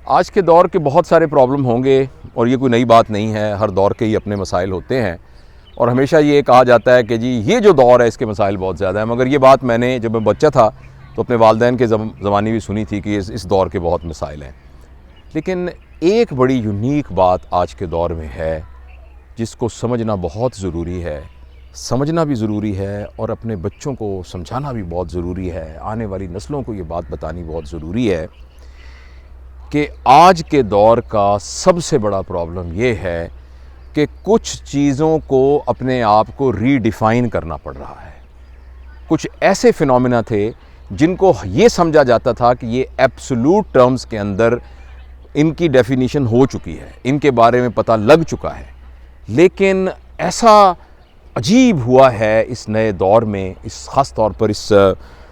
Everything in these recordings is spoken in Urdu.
آج کے دور کے بہت سارے پرابلم ہوں گے اور یہ کوئی نئی بات نہیں ہے، ہر دور کے ہی اپنے مسائل ہوتے ہیں اور ہمیشہ یہ کہا جاتا ہے کہ جی یہ جو دور ہے اس کے مسائل بہت زیادہ ہیں، مگر یہ بات میں نے جب میں بچہ تھا تو اپنے والدین کے زمانے بھی سنی تھی کہ اس دور کے بہت مسائل ہیں۔ لیکن ایک بڑی یونیک بات آج کے دور میں ہے جس کو سمجھنا بہت ضروری ہے، سمجھنا بھی ضروری ہے اور اپنے بچوں کو سمجھانا بھی بہت ضروری ہے، آنے والی نسلوں کو یہ بات بتانی بہت ضروری ہے کہ آج کے دور کا سب سے بڑا پرابلم یہ ہے کہ کچھ چیزوں کو اپنے آپ کو ری ڈیفائن کرنا پڑ رہا ہے۔ کچھ ایسے فینومینا تھے جن کو یہ سمجھا جاتا تھا کہ یہ ایبسولوٹ ٹرمز کے اندر ان کی ڈیفینیشن ہو چکی ہے، ان کے بارے میں پتہ لگ چکا ہے، لیکن ایسا عجیب ہوا ہے اس نئے دور میں، اس خاص طور پر اس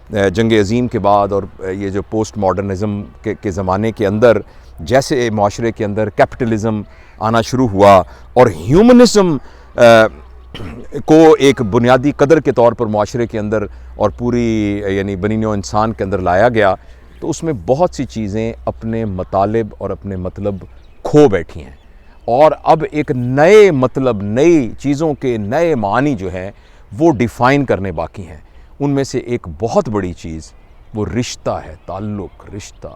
جنگ عظیم کے بعد اور یہ جو پوسٹ ماڈرنزم کے زمانے کے اندر جیسے معاشرے کے اندر کیپٹلزم آنا شروع ہوا اور ہیومنزم کو ایک بنیادی قدر کے طور پر معاشرے کے اندر اور پوری یعنی بنی نوع انسان کے اندر لایا گیا، تو اس میں بہت سی چیزیں اپنے مطالب اور اپنے مطلب کھو بیٹھی ہیں اور اب ایک نئے مطلب، نئی چیزوں کے نئے معنی جو ہیں وہ ڈیفائن کرنے باقی ہیں۔ ان میں سے ایک بہت بڑی چیز وہ رشتہ ہے، تعلق، رشتہ۔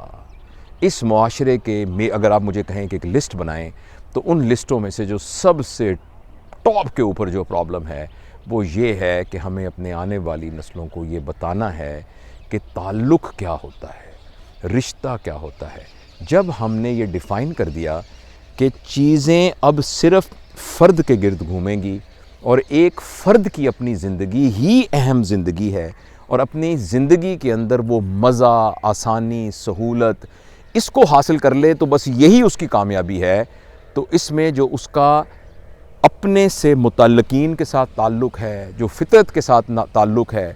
اس معاشرے کے میں اگر آپ مجھے کہیں کہ ایک لسٹ بنائیں تو ان لسٹوں میں سے جو سب سے ٹاپ کے اوپر جو پرابلم ہے وہ یہ ہے کہ ہمیں اپنے آنے والی نسلوں کو یہ بتانا ہے کہ تعلق کیا ہوتا ہے، رشتہ کیا ہوتا ہے۔ جب ہم نے یہ ڈیفائن کر دیا کہ چیزیں اب صرف فرد کے گرد گھومیں گی اور ایک فرد کی اپنی زندگی ہی اہم زندگی ہے اور اپنی زندگی کے اندر وہ مزہ، آسانی، سہولت اس کو حاصل کر لے تو بس یہی اس کی کامیابی ہے، تو اس میں جو اس کا اپنے سے متعلقین کے ساتھ تعلق ہے، جو فطرت کے ساتھ تعلق ہے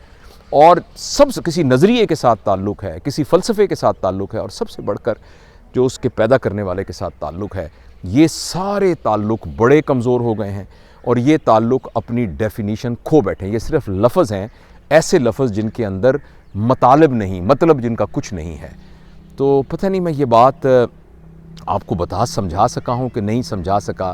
اور سب سے کسی نظریے کے ساتھ تعلق ہے، کسی فلسفے کے ساتھ تعلق ہے اور سب سے بڑھ کر جو اس کے پیدا کرنے والے کے ساتھ تعلق ہے، یہ سارے تعلق بڑے کمزور ہو گئے ہیں اور یہ تعلق اپنی ڈیفینیشن کھو بیٹھے ہیں۔ یہ صرف لفظ ہیں، ایسے لفظ جن کے اندر مطالب نہیں، مطلب جن کا کچھ نہیں ہے۔ تو پتہ نہیں میں یہ بات آپ کو سمجھا سکا ہوں کہ نہیں سمجھا سکا۔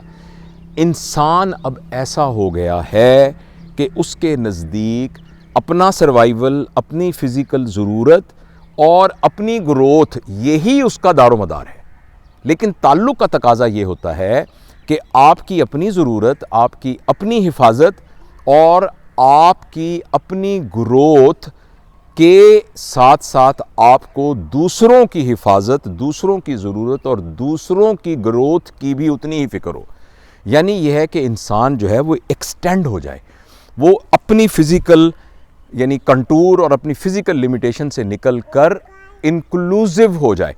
انسان اب ایسا ہو گیا ہے کہ اس کے نزدیک اپنا سروائیول، اپنی فزیکل ضرورت اور اپنی گروتھ یہی اس کا دار و مدار ہے، لیکن تعلق کا تقاضا یہ ہوتا ہے کہ آپ کی اپنی ضرورت، آپ کی اپنی حفاظت اور آپ کی اپنی گروتھ کے ساتھ ساتھ آپ کو دوسروں کی حفاظت، دوسروں کی ضرورت اور دوسروں کی گروتھ کی بھی اتنی ہی فکر ہو۔ یعنی یہ ہے کہ انسان جو ہے وہ ایکسٹینڈ ہو جائے، وہ اپنی فزیکل یعنی کنٹور اور اپنی فزیکل لیمیٹیشن سے نکل کر انکلوزیو ہو جائے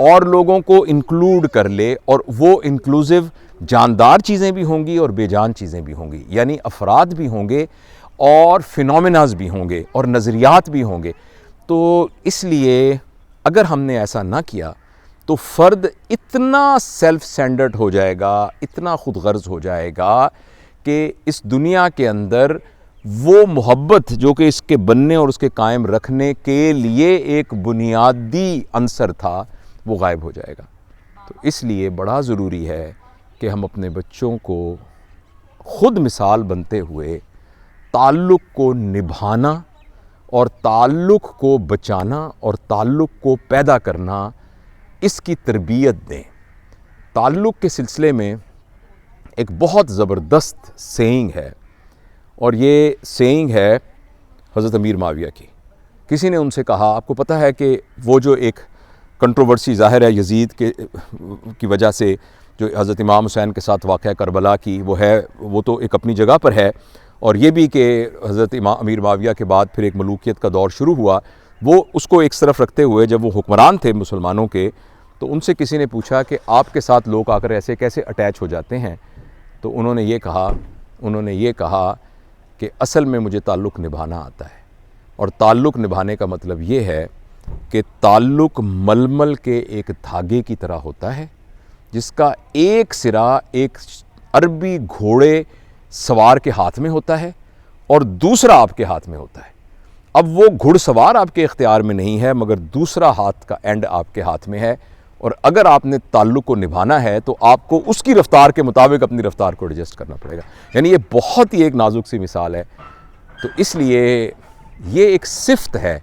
اور لوگوں کو انکلوڈ کر لے، اور وہ انکلوزیو جاندار چیزیں بھی ہوں گی اور بے جان چیزیں بھی ہوں گی، یعنی افراد بھی ہوں گے اور فینومیناز بھی ہوں گے اور نظریات بھی ہوں گے۔ تو اس لیے اگر ہم نے ایسا نہ کیا تو فرد اتنا سیلف سینٹرڈ ہو جائے گا، اتنا خود غرض ہو جائے گا کہ اس دنیا کے اندر وہ محبت جو کہ اس کے بننے اور اس کے قائم رکھنے کے لیے ایک بنیادی عنصر تھا وہ غائب ہو جائے گا۔ تو اس لیے بڑا ضروری ہے کہ ہم اپنے بچوں کو خود مثال بنتے ہوئے تعلق کو نبھانا اور تعلق کو بچانا اور تعلق کو پیدا کرنا، اس کی تربیت دیں۔ تعلق کے سلسلے میں ایک بہت زبردست سیئنگ ہے اور یہ سیئنگ ہے حضرت امیر معاویہ کی۔ کسی نے ان سے کہا، آپ کو پتہ ہے کہ وہ جو ایک کنٹروورسی ظاہر ہے یزید کی وجہ سے جو حضرت امام حسین کے ساتھ واقعہ کربلا کی وہ تو ایک اپنی جگہ پر ہے، اور یہ بھی کہ حضرت امیر معاویہ کے بعد پھر ایک ملوکیت کا دور شروع ہوا، وہ اس کو ایک طرف رکھتے ہوئے جب وہ حکمران تھے مسلمانوں کے، تو ان سے کسی نے پوچھا کہ آپ کے ساتھ لوگ آ کر ایسے کیسے اٹیچ ہو جاتے ہیں؟ تو انہوں نے یہ کہا کہ اصل میں مجھے تعلق نبھانا آتا ہے، اور تعلق نبھانے کا مطلب یہ ہے کہ تعلق ململ کے ایک دھاگے کی طرح ہوتا ہے جس کا ایک سرا ایک عربی گھوڑے سوار کے ہاتھ میں ہوتا ہے اور دوسرا آپ کے ہاتھ میں ہوتا ہے۔ اب وہ گھڑ سوار آپ کے اختیار میں نہیں ہے، مگر دوسرا ہاتھ کا اینڈ آپ کے ہاتھ میں ہے، اور اگر آپ نے تعلق کو نبھانا ہے تو آپ کو اس کی رفتار کے مطابق اپنی رفتار کو ایڈجسٹ کرنا پڑے گا. یعنی یہ بہت ہی ایک نازک سی مثال ہے. تو اس لیے یہ ایک صفت ہے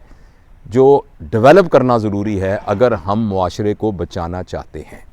جو ڈیولپ کرنا ضروری ہے اگر ہم معاشرے کو بچانا چاہتے ہیں.